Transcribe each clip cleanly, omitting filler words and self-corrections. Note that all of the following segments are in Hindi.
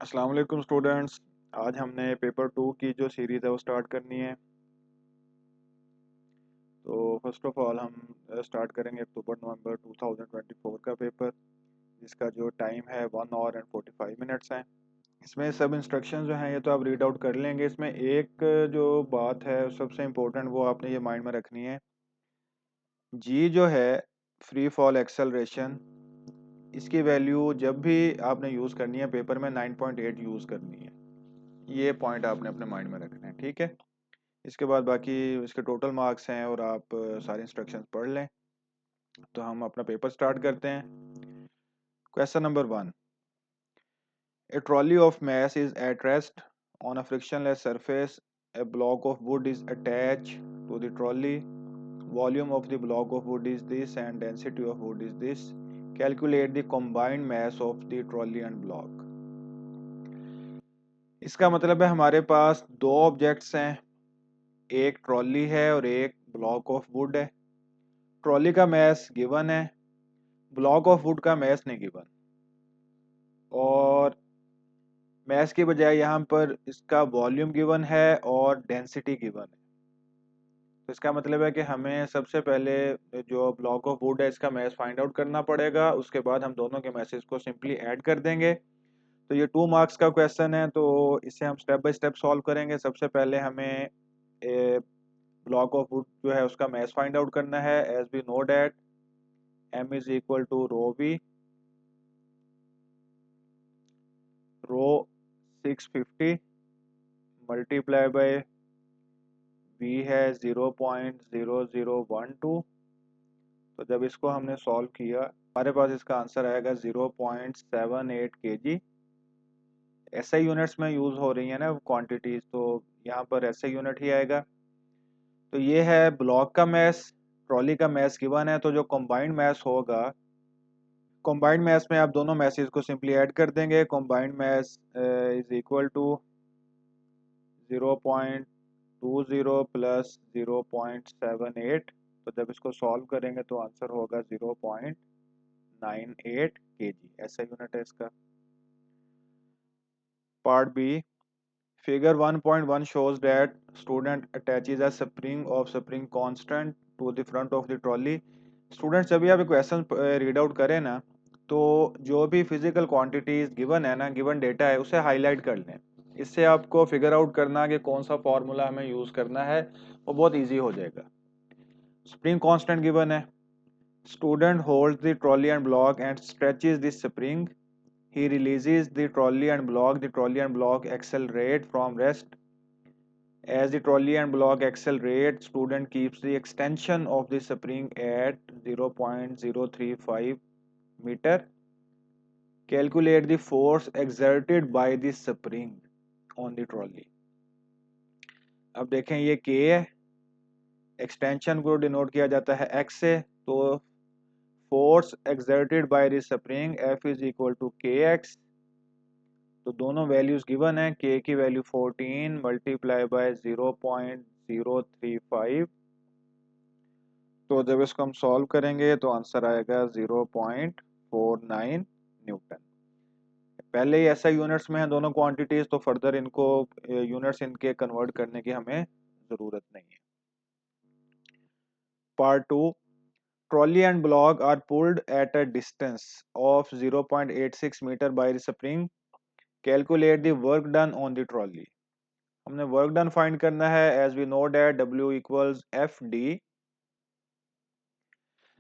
अस्सलाम वालेकुम स्टूडेंट्स। आज हमने पेपर 2 की जो सीरीज़ है वो स्टार्ट करनी है। तो फर्स्ट ऑफ ऑल हम स्टार्ट करेंगे अक्टूबर नवंबर 2024 का पेपर, जिसका जो टाइम है 1 आवर एंड 45 मिनट्स है। इसमें सब इंस्ट्रक्शंस जो हैं ये तो आप रीड आउट कर लेंगे। इसमें एक जो बात है सबसे इम्पोर्टेंट, वो आपने ये माइंड में रखनी है। जी जो है फ्री फॉल एक्सेलरेशन, इसकी वैल्यू जब भी आपने यूज़ करनी है पेपर में 9.8 यूज़ करनी है। ये पॉइंट आपने अपने माइंड में रखना है, ठीक है। इसके बाद बाकी इसके टोटल मार्क्स हैं और आप सारे इंस्ट्रक्शंस पढ़ लें। तो हम अपना पेपर स्टार्ट करते हैं। Question number 1। A trolley of mass is at rest on a frictionless surface. A block of wood is attached to the trolley. Volume of the block of wood is this and density of wood is this. Calculate the combined mass of the trolley and block. इसका मतलब है हमारे पास दो ऑब्जेक्ट्स हैं, एक ट्रॉली है और एक ब्लॉक ऑफ वुड है। ट्रॉली का मैस गिवन है, ब्लॉक ऑफ वुड का मैस नहीं गिवन, और मैस की बजाय यहाँ पर इसका वॉल्यूम गिवन है और डेंसिटी गिवन है। तो इसका मतलब है कि हमें सबसे पहले जो ब्लॉक ऑफ वुड है इसका मैस फाइंड आउट करना पड़ेगा, उसके बाद हम दोनों के मैसेज को सिंपली ऐड कर देंगे। तो ये 2 मार्क्स का क्वेश्चन है, तो इसे हम स्टेप बाय स्टेप सॉल्व करेंगे। सबसे पहले हमें ब्लॉक ऑफ वुड जो है उसका मैस फाइंड आउट करना है। As we know that m is equal to rho V, rho 650 multiply by v है 0.0012। तो जब इसको हमने सॉल्व किया हमारे पास इसका आंसर आएगा 0.78 kg। SI यूनिट्स में यूज हो रही है ना क्वांटिटीज, तो यहाँ पर SI यूनिट ही आएगा। तो ये है ब्लॉक का मैस, ट्रॉली का मैस गिवन है, तो जो कंबाइंड मैस होगा, कंबाइंड मैस में आप दोनों मैसेज को सिंपली ऐड कर देंगे। Combined mass is equal to 0.20 plus 0.78। तो जब इसको सॉल्व करेंगे तो आंसर होगा 0.98 kg, ऐसा यूनिट है इसका। Part B, figure 1.1 shows that student attaches a spring of spring constant to the front of the trolley. Student जब भी आप क्वेश्चन रीड आउट करें ना, तो जो भी फिजिकल क्वांटिटीज गिवन है ना, गिवन डेटा है, उसे हाईलाइट कर लें। इससे आपको फिगर आउट करना कि कौन सा फॉर्मूला हमें यूज करना है वो बहुत इजी हो जाएगा। स्प्रिंग कांस्टेंट गिवन है। Student holds the trolley and block and stretches the spring. He releases the trolley and block. The trolley and block accelerate from rest. As the trolley and block accelerate, student keeps the extension of the spring at 0.035 meter. Calculate the force exerted by the spring on the trolley. अब देखें ये K है, एक्सटेंशन को डिनोट किया जाता है X से, तो force exerted by the spring F is equal to KX। तो दोनों वैल्यूज गिवन है, K की वैल्यू 14 मल्टीप्लाई बाय 0.035। तो जब इसको हम सॉल्व करेंगे तो आंसर आएगा 0.49 न्यूटन। पहले ही ऐसा यूनिट्स में है दोनों क्वांटिटीज, तो फर्दर इनको यूनिट्स इनके कन्वर्ट करने की हमें जरूरत नहीं है। Part 2, trolley and block are pulled at a distance of 0.86 metre by the spring. Calculate the work done on the trolley. हमने वर्क डन फाइंड करना है। As we know that W equals FD।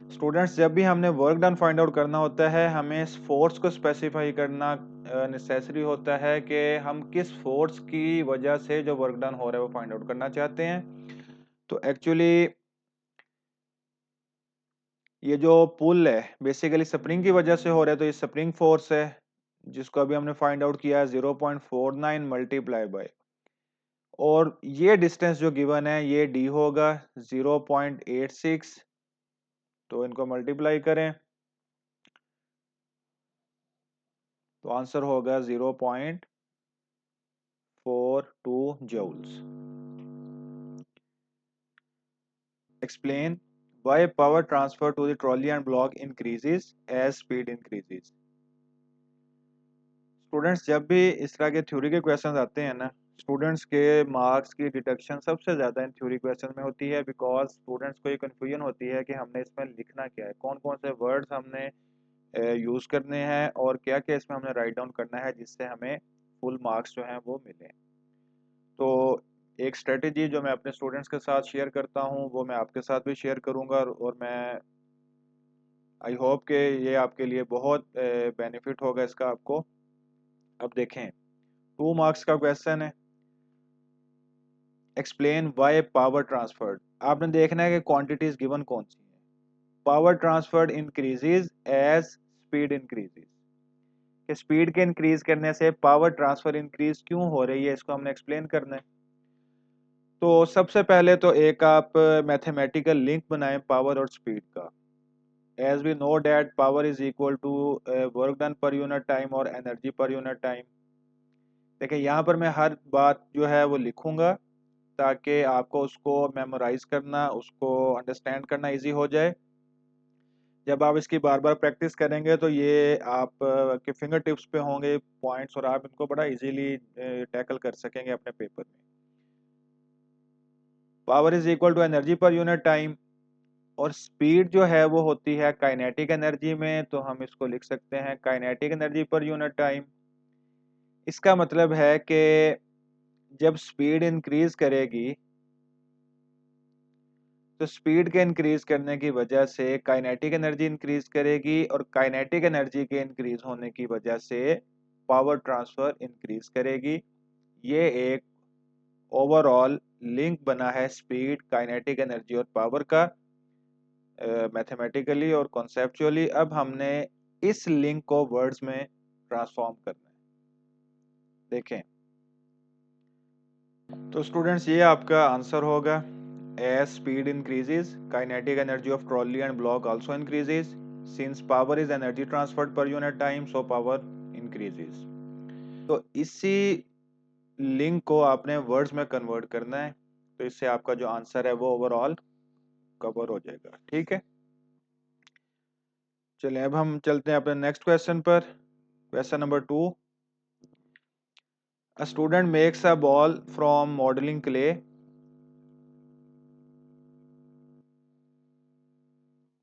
Students जब भी हमने वर्क डन फाइंड आउट करना होता है, हमें इस फोर्स को स्पेसिफाई करना नेसेसरी होता है कि हम किस फोर्स की वजह से जो वर्क डन हो रहा है वो फाइंड आउट करना चाहते हैं। तो एक्चुअली ये जो पुल है बेसिकली स्प्रिंग की वजह से हो रहा है, तो ये स्प्रिंग फोर्स है जिसको अभी हमने फाइंड आउट किया है 0.49 मल्टीप्लाई बाय, और ये डिस्टेंस जो गिवन है ये D होगा 0.86। तो इनको मल्टीप्लाई करें तो आंसर होगा 0.42 joules. Explain why power transfer to the trolley and block increases as speed increases. Students जब भी इस तरह के थ्योरी के क्वेश्चंस आते हैं ना, स्टूडेंट्स के मार्क्स की डिडक्शन सबसे ज़्यादा इन थ्योरी क्वेश्चन में होती है, बिकॉज स्टूडेंट्स को ये कन्फ्यूजन होती है कि हमने इसमें लिखना क्या है, कौन कौन से वर्ड्स हमने यूज़ करने हैं और क्या क्या इसमें हमने राइट डाउन करना है जिससे हमें फुल मार्क्स जो हैं वो मिलें। तो एक स्ट्रेटेजी जो मैं अपने स्टूडेंट्स के साथ शेयर करता हूँ वो मैं आपके साथ भी शेयर करूँगा, और मैं आई होप कि ये आपके लिए बहुत बेनिफिट होगा इसका आपको। अब देखें, 2 मार्क्स का क्वेश्चन है, एक्सप्लेन वाई पावर ट्रांसफर्ड। आपने देखना है कि क्वांटिटीज गिवन कौन सी है। Power transferred increases as speed increases, कि स्पीड के इंक्रीज करने से पावर ट्रांसफर इंक्रीज क्यों हो रही है, इसको हमने एक्सप्लेन करना है। तो सबसे पहले तो एक आप मैथमेटिकल लिंक बनाएं पावर और स्पीड का। As we know that power is equal to work done per unit time और एनर्जी पर यूनिट टाइम। देखिए यहाँ पर मैं हर बात जो है वो लिखूंगा ताकि आपको उसको मेमोराइज करना, उसको अंडरस्टैंड करना इजी हो जाए। जब आप इसकी बार बार प्रैक्टिस करेंगे तो ये आप के फिंगर टिप्स पे होंगे पॉइंट्स, और आप इनको बड़ा इजीली टैकल कर सकेंगे अपने पेपर में। Power is equal to energy per unit time, और स्पीड जो है वो होती है काइनेटिक एनर्जी में, तो हम इसको लिख सकते हैं kinetic energy per unit time. इसका मतलब है कि जब स्पीड इंक्रीज करेगी तो स्पीड के इंक्रीज करने की वजह से काइनेटिक एनर्जी इंक्रीज करेगी, और काइनेटिक एनर्जी के इंक्रीज होने की वजह से पावर ट्रांसफर इंक्रीज करेगी। ये एक ओवरऑल लिंक बना है स्पीड, काइनेटिक एनर्जी और पावर का मैथमेटिकली और कॉन्सेप्चुअली। अब हमने इस लिंक को वर्ड्स में ट्रांसफॉर्म करना है। देखें, तो स्टूडेंट्स ये आपका आंसर होगा। As speed increases kinetic energy of trolley and block also increases, since power is energy transferred per unit time so power increases. तो इसी लिंक को आपने वर्ड्स में कन्वर्ट करना है, तो इससे आपका जो आंसर है वो ओवरऑल कवर हो जाएगा। ठीक है, चलिए अब हम चलते हैं अपने नेक्स्ट क्वेश्चन पर। Question number 2, a student makes a ball from modeling clay.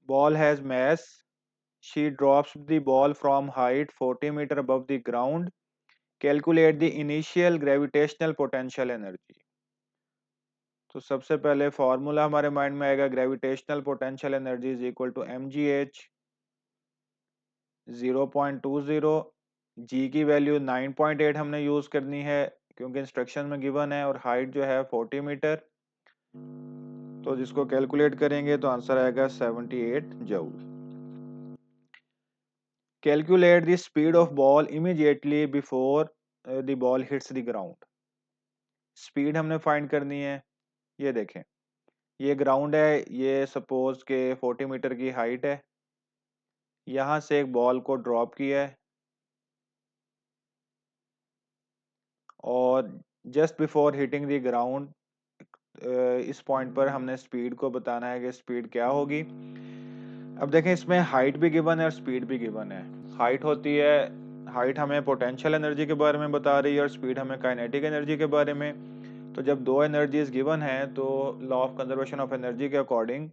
Ball has mass. She drops the ball from height 40 meter above the ground. Calculate the initial gravitational potential energy. तो सबसे पहले फॉर्मूला हमारे माइंड में आएगा, gravitational potential energy is equal to mgh 0.20। G की वैल्यू 9.8 हमने यूज करनी है क्योंकि इंस्ट्रक्शन में गिवन है, और हाइट जो है 40 मीटर। तो जिसको कैलकुलेट करेंगे तो आंसर आएगा 78 joule. Calculate the speed of ball immediately before the ball hits the ground. Speed हमने फाइंड करनी है। ये देखें, ये ग्राउंड है, ये सपोज के 40 मीटर की हाइट है। यहाँ से एक बॉल को ड्रॉप किया है, और just before hitting the ground इस पॉइंट पर हमने स्पीड को बताना है कि स्पीड क्या होगी। अब देखें, इसमें हाइट भी गिवन है और स्पीड भी गिवन है। हाइट होती है, हाइट हमें पोटेंशियल एनर्जी के बारे में बता रही है और स्पीड हमें काइनेटिक एनर्जी के बारे में। तो जब दो एनर्जीज गिवन है तो law of conservation of energy के according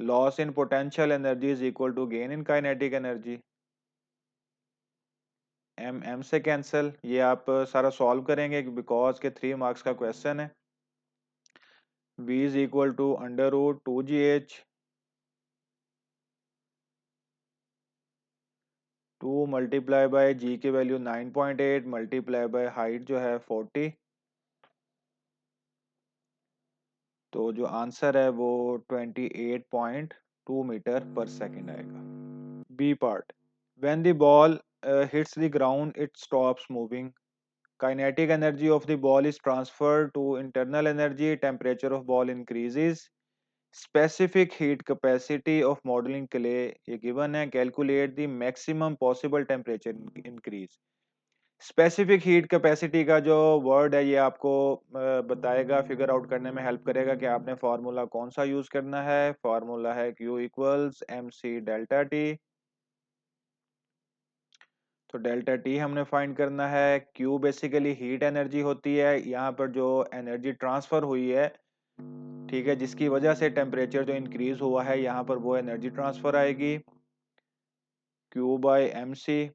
loss in potential energy is equal to gain in kinetic energy. M M से कैंसिल, ये आप सारा सॉल्व करेंगे बिकॉज के 3 मार्क्स का क्वेश्चन है। v is equal to under root 2gh 2 multiply by G की वैल्यू 9.8 मल्टीप्लाई बाय हाइट जो है 40। तो जो आंसर है वो 28.2 मीटर पर सेकेंड आएगा। B part, when the ball hits the ground it stops moving. Kinetic energy of the ball is transferred to internal energy, temperature of ball increases. Specific heat capacity of modelling clay ये गिवन है, calculate the maximum possible temperature increase. Specific heat capacity का जो वर्ड है ये आपको बताएगा, फिगर आउट करने में हेल्प करेगा कि आपने फार्मूला कौन सा यूज करना है। फार्मूला है Q equals mc delta T. तो डेल्टा टी हमने फाइंड करना है। क्यू बेसिकली हीट एनर्जी होती है, यहाँ पर जो एनर्जी ट्रांसफर हुई है, ठीक है, जिसकी वजह से टेम्परेचर जो इंक्रीज हुआ है यहाँ पर वो एनर्जी ट्रांसफर आएगी, क्यू बाय एम सी।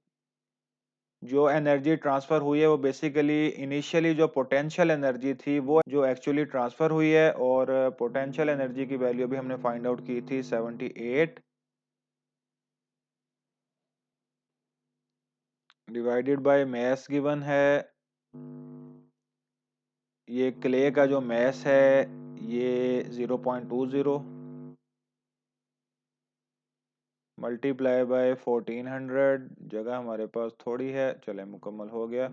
जो एनर्जी ट्रांसफर हुई है वो बेसिकली इनिशियली जो पोटेंशियल एनर्जी थी वो जो एक्चुअली ट्रांसफर हुई है, और पोटेंशियल एनर्जी की वैल्यू भी हमने फाइंड आउट की थी 78 डिवाइडेड बाय मैस गिवन है। ये क्ले का जो मैस है ये 0.20 मल्टीप्लाई बाय 1400। जगह हमारे पास थोड़ी है, चले मुकम्मल हो गया।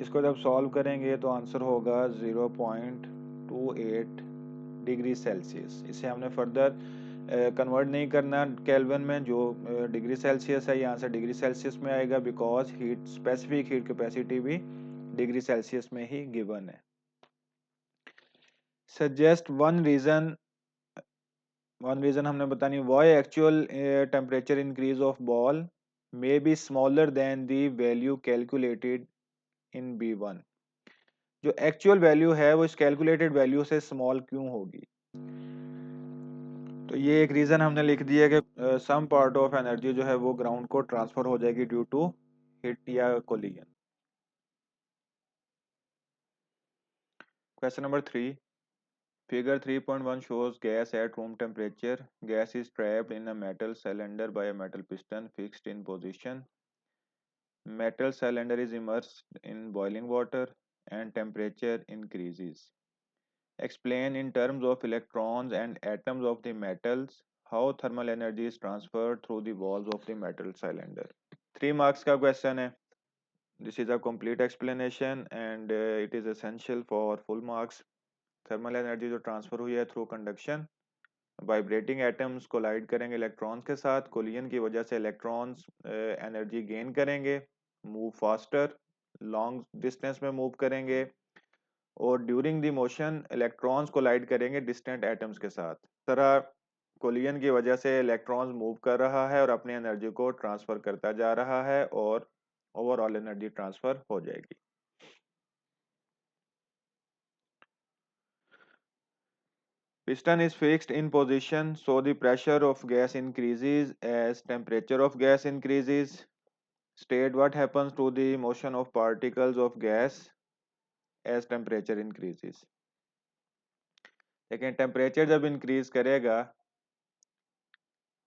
इसको जब सॉल्व करेंगे तो आंसर होगा 0.28 डिग्री सेल्सियस। इसे हमने फर्दर कन्वर्ट नहीं करना केल्विन में, जो डिग्री सेल्सियस है यहाँ से डिग्री सेल्सियस में आएगा, because heat specific heat capacity भी डिग्री सेल्सियस में ही गिवन है। सजेस्ट वन रीजन हमने बतानी, why actual temperature increase of ball may be smaller than the value calculated in B1। जो एक्चुअल वैल्यू है वो इस कैलकुलेटेड वैल्यू से स्मॉल क्यों होगी? तो ये एक रीजन हमने लिख दिया कि सम पार्ट ऑफ एनर्जी जो है वो ग्राउंड को ट्रांसफर हो जाएगी ड्यू टू हिट या collision. Question number 3, figure 3.1 shows gas at room temperature. Gas is trapped in a metal cylinder by a metal piston fixed in position. Metal cylinder is immersed in boiling water and temperature increases. Explain in terms of electrons and atoms of the metals how thermal energy is transferred through the walls of the metal cylinder. 3 marks का क्वेश्चन है। This is a complete explanation and it is essential for full marks. Thermal energy जो ट्रांसफर हुई है through conduction, vibrating atoms collide करेंगे इलेक्ट्रॉन्स के साथ, कोलिजन की वजह से इलेक्ट्रॉन्स एनर्जी गेन करेंगे, मूव फास्टर, लॉन्ग डिस्टेंस में मूव करेंगे, और during the motion electrons collide करेंगे डिस्टेंट एटम्स के साथ। तरह कोलिजन की वजह से इलेक्ट्रॉन्स मूव कर रहा है और अपनी एनर्जी को ट्रांसफर करता जा रहा है और ओवरऑल एनर्जी ट्रांसफर हो जाएगी। Piston is fixed in position, so the pressure of gas increases as temperature of gas increases. State what happens to the motion of particles of gas as temperature increases. लेकिन टेम्परेचर जब इंक्रीज करेगा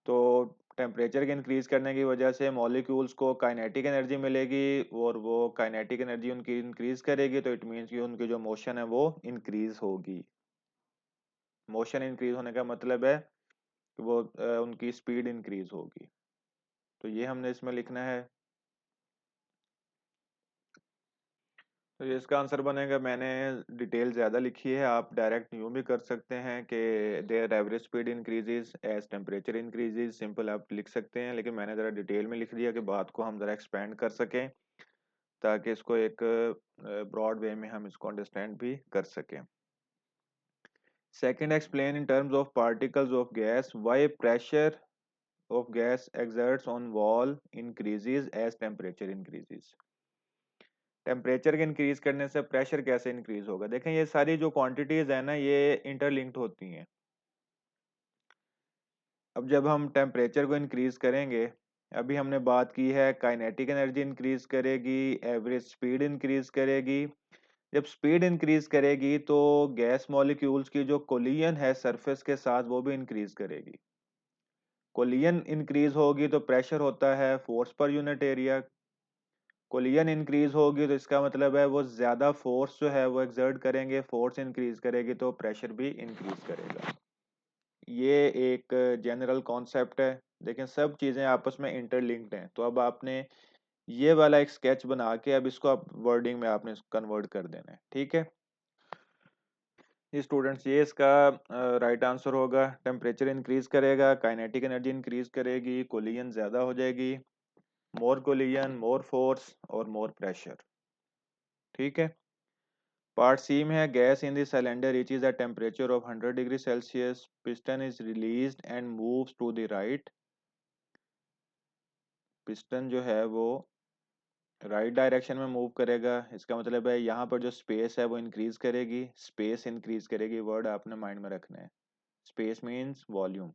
तो टेम्परेचर के इंक्रीज करने की वजह से मॉलिक्यूल्स को काइनेटिक एनर्जी मिलेगी, और वो काइनेटिक एनर्जी उनकी इंक्रीज करेगी, तो इट मीन्स कि उनकी जो मोशन है वो इंक्रीज होगी। मोशन इंक्रीज होने का मतलब है कि वो उनकी स्पीड इंक्रीज होगी। तो ये हमने इसमें लिखना है। तो ये इसका आंसर बनेगा, मैंने डिटेल ज़्यादा लिखी है, आप डायरेक्ट यूँ भी कर सकते हैं कि their average speed increases as temperature increases, simple आप लिख सकते हैं, लेकिन मैंने ज़रा डिटेल में लिख दिया कि बात को हम ज़रा एक्सपेंड कर सकें ताकि इसको एक ब्रॉड वे में हम इसको अंडरस्टैंड भी कर सकें। Second, explain in terms of particles of gas why pressure of gas exerts on wall increases as temperature increases. Temperature के इंक्रीज करने से प्रेशर कैसे इंक्रीज होगा? देखें ये सारी जो क्वांटिटीज है ना ये इंटरलिंक्ड होती हैं। अब जब हम टेम्परेचर को इंक्रीज करेंगे, अभी हमने बात की है काइनेटिक एनर्जी इंक्रीज करेगी, एवरेज स्पीड इंक्रीज करेगी। जब स्पीड इंक्रीज करेगी तो गैस मॉलिक्यूल्स की जो कोलिजन है सरफेस के साथ वो भी इंक्रीज करेगी। कोलिजन इंक्रीज होगी तो प्रेशर होता है force per unit area. Collision increase होगी तो इसका मतलब है वो ज्यादा फोर्स जो है वो एक्सर्ट करेंगे, फोर्स इंक्रीज करेगी तो प्रेशर भी इंक्रीज करेगा। ये एक जनरल कॉन्सेप्ट है, लेकिन सब चीजें आपस में इंटरलिंक्ड हैं। तो अब आपने ये वाला एक स्केच बना के अब इसको आप वर्डिंग में आपने कन्वर्ट कर देना है, ठीक है। ये स्टूडेंट्स, ये इसका राइट आंसर होगा। टेम्परेचर इंक्रीज करेगा, काइनेटिक एनर्जी इंक्रीज करेगी, कोलिजन ज्यादा हो जाएगी, मोर कोलिजन मोर फोर्स और मोर प्रेशर, ठीक है। पार्ट सी में है, gas in the cylinder reaches a temperature of 100 degree Celsius, piston is released and moves to the right. Piston जो है वो राइट डायरेक्शन में मूव करेगा, इसका मतलब है यहाँ पर जो स्पेस है वो इंक्रीज करेगी, स्पेस इंक्रीज करेगी, वर्ड आपने माइंड में रखना है। Space means volume.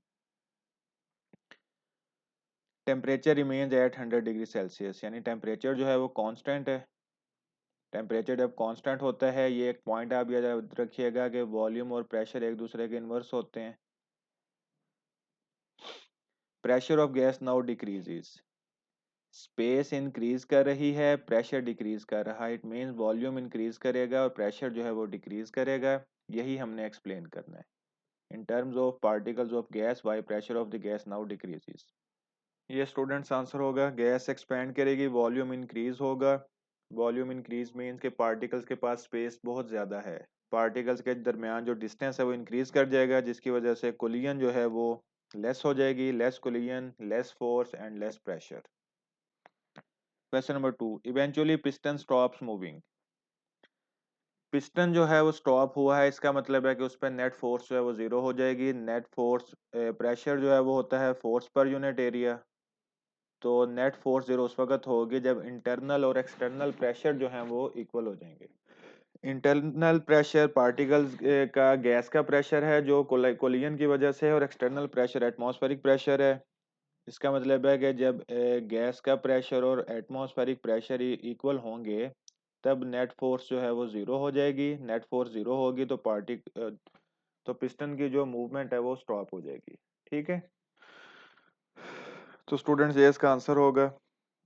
Temperature remains at 100 degree Celsius, यानी टेम्परेचर जो है वो कांस्टेंट है। टेम्परेचर जब कांस्टेंट होता है, ये एक पॉइंट आप याद रखिएगा कि वॉल्यूम और प्रेशर एक दूसरे के इन्वर्स होते हैं। Pressure of gas now decreases, space increase कर रही है, प्रेशर डिक्रीज कर रहा है। इट मीन्स वॉल्यूम इंक्रीज करेगा और प्रेशर जो है वो डिक्रीज करेगा। यही हमने एक्सप्लेन करना है। In terms of particles of gas why pressure of the gas now decreases. ये स्टूडेंट्स आंसर होगा। गैस एक्सपेंड करेगी, वॉल्यूम इंक्रीज होगा। वॉल्यूम इंक्रीज मीन्स के पार्टिकल्स के पास स्पेस बहुत ज़्यादा है, पार्टिकल्स के दरमियान जो डिस्टेंस है वो इंक्रीज कर जाएगा, जिसकी वजह से कोलिजन जो है वो लेस हो जाएगी। Less collision, less force and less pressure. Question number 2, eventually piston stops moving. Piston जो है वो स्टॉप हुआ है, इसका मतलब है कि उस पर नेट फोर्स जो है वो जीरो हो जाएगी। नेट फोर्स, प्रेशर जो है वो होता है फोर्स पर यूनिट एरिया। तो नेट फोर्स जीरो उस वक्त होगी जब इंटरनल और एक्सटर्नल प्रेशर जो है वो इक्वल हो जाएंगे। इंटरनल प्रेशर पार्टिकल्स का गैस का प्रेशर है जो कोलिजन की वजह से है, और एक्सटर्नल प्रेशर एटमॉस्फेरिक प्रेशर है। इसका मतलब है कि जब गैस का प्रेशर और एटमॉस्फेरिक प्रेशर इक्वल होंगे, तब नेट फोर्स जो है वो जीरो हो जाएगी। नेट फोर्स जीरो होगी तो तो पिस्टन की जो मूवमेंट है वो स्टॉप हो जाएगी। ठीक है, तो स्टूडेंट्स ये इसका आंसर होगा।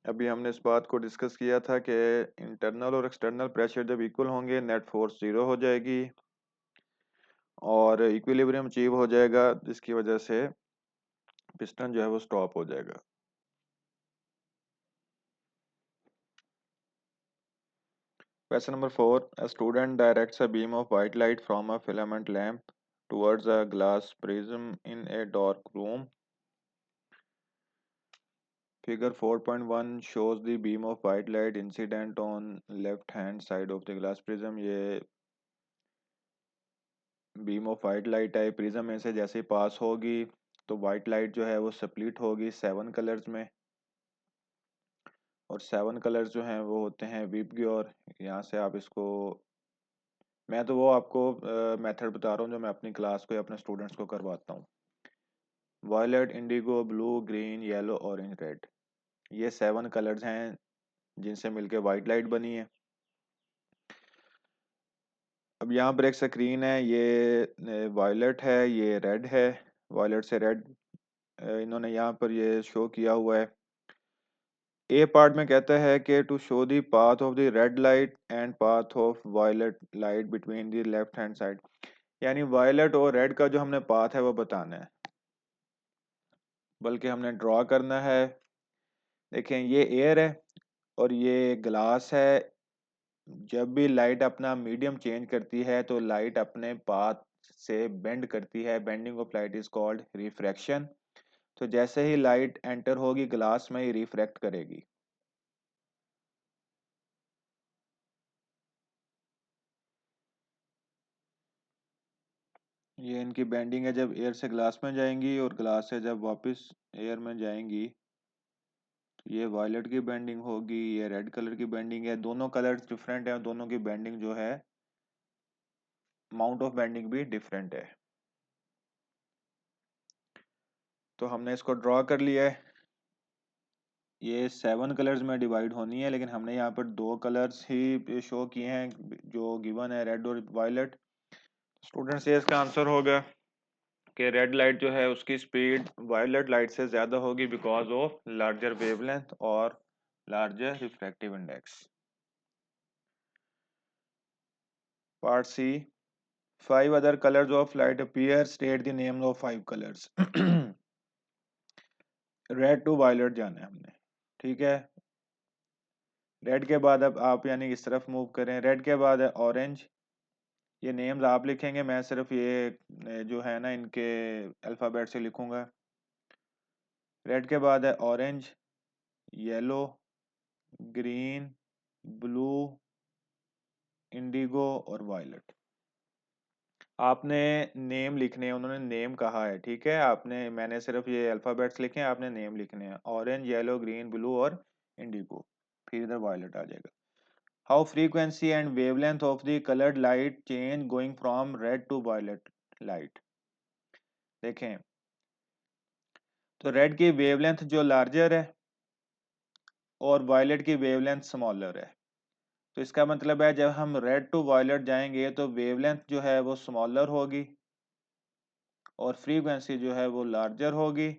अभी हमने इस बात को डिस्कस किया था कि इंटरनल और एक्सटर्नल प्रेशर जब इक्वल होंगे, नेट फोर्स जीरो हो जाएगी और इक्विलिब्रियम अचीव हो जाएगा, जिसकी वजह से पिस्टन जो है वो स्टॉप हो जाएगा। Question number 4. A student directs a beam of white light from a filament lamp towards a glass prism in a dark room. Figure 4.1 shows the beam of white light incident on left hand side of the glass prism. ये बीम ऑफ वाइट लाइट है, प्रिज्म में से जैसे ही पास होगी तो वाइट लाइट जो है वो स्प्लिट होगी 7 कलर्स में, और 7 कलर्स जो हैं वो होते हैं विबग्योर। यहाँ से आप इसको, मैं तो वो आपको मेथड बता रहा हूँ जो मैं अपनी क्लास को या अपने स्टूडेंट्स को करवाता हूँ। Violet, indigo, blue, green, yellow, orange, red, ये 7 कलर्स हैं जिनसे मिलके वाइट लाइट बनी है। अब यहाँ पर एक स्क्रीन है, ये वायलेट है, ये रेड है। वायलेट से रेड इन्होंने यहाँ पर ये शो किया हुआ है। ए पार्ट में कहता है कि to show the path of the red light and path of violet light between the left hand side, यानी वायलेट और रेड का जो हमने पाथ है वो बताना है, बल्कि हमने ड्रॉ करना है। देखें, ये एयर है और ये ग्लास है। जब भी लाइट अपना मीडियम चेंज करती है तो लाइट अपने पाथ से बेंड करती है। Bending of light is called refraction. तो जैसे ही लाइट एंटर होगी ग्लास में, ही रिफ्रैक्ट करेगी। ये इनकी बेंडिंग है जब एयर से ग्लास में जाएंगी और ग्लास से जब वापस एयर में जाएंगी। तो ये वायलेट की बेंडिंग होगी, ये रेड कलर की बेंडिंग है। दोनों कलर्स डिफरेंट है, दोनों की बेंडिंग जो है, अमाउंट ऑफ बेंडिंग भी डिफरेंट है। तो हमने इसको ड्रॉ कर लिया है। ये 7 कलर्स में डिवाइड होनी है, लेकिन हमने यहाँ पर 2 कलर्स ही शो किए हैं जो गिवन है, रेड और वायलेट। स्टूडेंट्स, ये इसका आंसर होगा कि रेड लाइट जो है उसकी स्पीड वायलेट लाइट से ज़्यादा होगी बिकॉज ऑफ लार्जर वेवलेंथ और larger refractive index. Part C, 5 other colors of light appear, state the name of 5 colors. Red to violet जाना है हमने। ठीक है, रेड के बाद अब आप यानी इस तरफ मूव करें। रेड के बाद है ऑरेंज। ये नेम्स आप लिखेंगे, मैं सिर्फ ये जो है ना इनके अल्फ़ाबेट से लिखूंगा। रेड के बाद है orange, yellow, green, blue, Indigo और वायलेट। आपने नेम लिखने हैं, उन्होंने नेम कहा है, ठीक है। आपने, मैंने सिर्फ ये अल्फ़ाबेट्स लिखे हैं, आपने नेम लिखने हैं। ऑरेंज, येलो, ग्रीन, ब्लू और इंडिगो। फिर इधर वायलेट आ जाएगा। How frequency and wavelength of the coloured light change going from red to violet light. देखें तो रेड की वेवलेंथ जो लार्जर है और वायलेट की वेवलेंथ स्मॉलर है। तो इसका मतलब है जब हम रेड टू वायलेट जाएंगे तो वेवलेंथ जो है वो स्मॉलर होगी और फ्रीक्वेंसी जो है वो लार्जर होगी।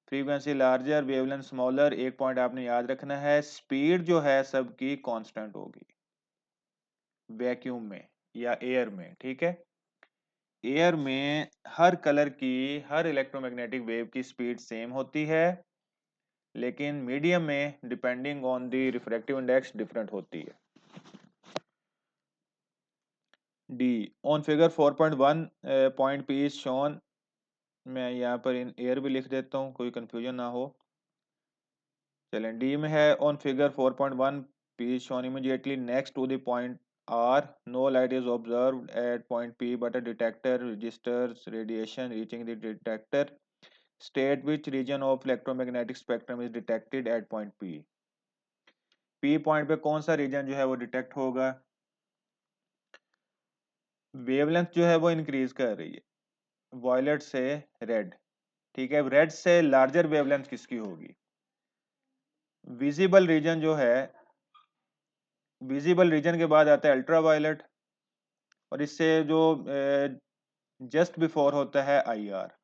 Frequency larger wavelength smaller. एक पॉइंट आपने याद रखना है, स्पीड जो है सबकी कांस्टेंट होगी वैक्यूम में या एयर में। ठीक है, एयर में हर कलर की हर इलेक्ट्रोमैग्नेटिक वेव की स्पीड सेम होती है, लेकिन मीडियम में depending on the refractive index different होती है। D on figure 4.1 point P is shown. मैं यहाँ पर इन एयर भी लिख देता हूँ, कोई कंफ्यूजन ना हो। चलें, डी में है on figure 4.1 P is shown immediately next to the point R no light is observed at point P but a detector registers radiation reaching the detector state which region of electromagnetic spectrum is detected at point p। P point पे कौन सा रीजन जो है वो डिटेक्ट होगा? वेवलेंथ जो है वो इंक्रीज कर रही है वॉयलेट से रेड। ठीक है, रेड से लार्जर वेवलेंथ किसकी होगी? विजिबल रीजन जो है, विजिबल रीजन के बाद आता है अल्ट्रा वायलेट और इससे जो जस्ट बिफोर होता है आई आर।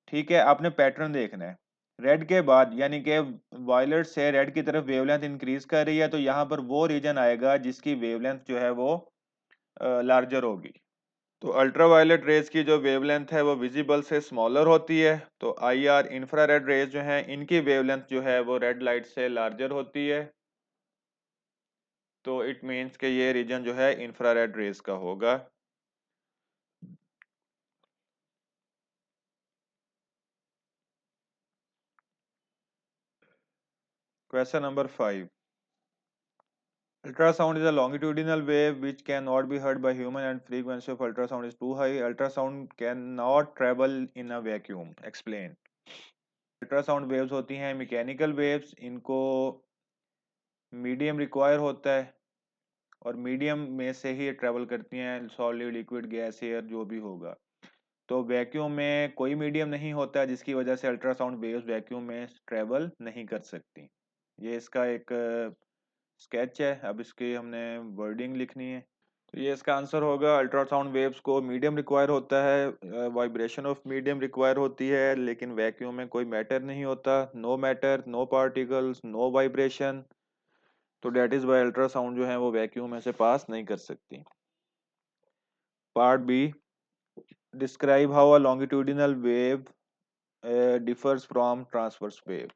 ठीक है, आपने पैटर्न देखना है। रेड के बाद यानी कि वायलेट से रेड की तरफ वेवलेंथ इंक्रीज कर रही है तो यहाँ पर वो रीजन आएगा जिसकी वेवलेंथ जो है वो लार्जर होगी। तो अल्ट्रावायलेट रेज की जो वेवलेंथ है वो विजिबल से स्मॉलर होती है, तो आई आर इंफ्रारेड रेज जो है इनकी वेवलेंथ जो है वो रेड लाइट से लार्जर होती है। तो इट मीन्स कि ये रीजन जो है इंफ्रारेड रेज का होगा। Question number 5। Ultrasound is a longitudinal wave which cannot be heard by human and frequency of ultrasound is too high. Ultrasound cannot travel in a vacuum. Explain। Ultrasound waves होती हैं मैकेनिकल वेव्स, इनको मीडियम रिक्वायर होता है और मीडियम में से ही ट्रेवल करती हैं, सॉलिड लिक्विड गैस एयर जो भी होगा। तो वैक्यूम में कोई मीडियम नहीं होता जिसकी वजह से अल्ट्रासाउंड वेव्स वैक्यूम में ट्रेवल नहीं कर सकती। ये इसका एक स्केच है, अब इसकी हमने वर्डिंग लिखनी है। तो ये इसका आंसर होगा, अल्ट्रासाउंड वेव्स को मीडियम रिक्वायर होता है, वाइब्रेशन ऑफ मीडियम रिक्वायर होती है, लेकिन वैक्यूम में कोई मैटर नहीं होता, no matter no particles no vibration. तो डेट इज वाई अल्ट्रासाउंड जो है वो वैक्यूम में से पास नहीं कर सकती। Part B, describe how a longitudinal wave differs from transverse wave.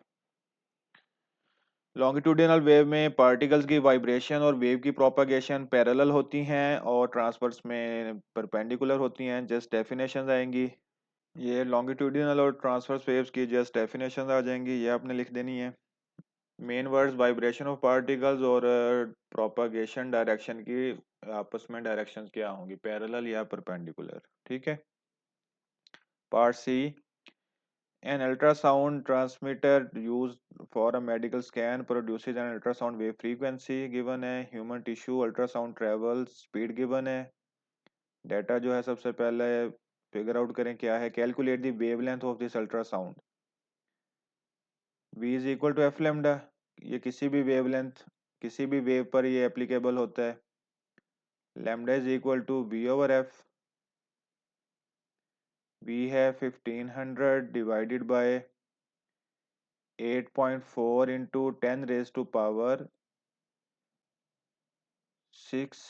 Longitudinal wave में पार्टिकल्स की वाइब्रेशन और वेव की प्रोपागेशन पैरेलल होती हैं और ट्रांसवर्स में परपेंडिकुलर होती हैं। जस्ट डेफिनेशंस आएंगी, ये लॉन्गिट्यूडिनल और ट्रांसवर्स वेव्स की जस्ट डेफिनेशंस आ जाएंगी, ये आपने लिख देनी है। Main words vibration of particles और प्रोपागेशन डायरेक्शन की आपस में डायरेक्शंस क्या होंगी, पैरेलल या परपेंडिकुलर। ठीक है। Part C, an ultrasound transmitter used for a medical scan produces an ultrasound wave frequency given है, human tissue ultrasound travel speed given है। डाटा जो है सबसे पहले फिगर आउट करें क्या है, calculate the wavelength of this ultrasound. v is equal to f lambda, ये किसी भी वेवलेंथ किसी भी वेव पर ये एप्लीकेबल होता है। Lambda is equal to v over f, v है 1500 divided by 8.4 into 10 raise to power 6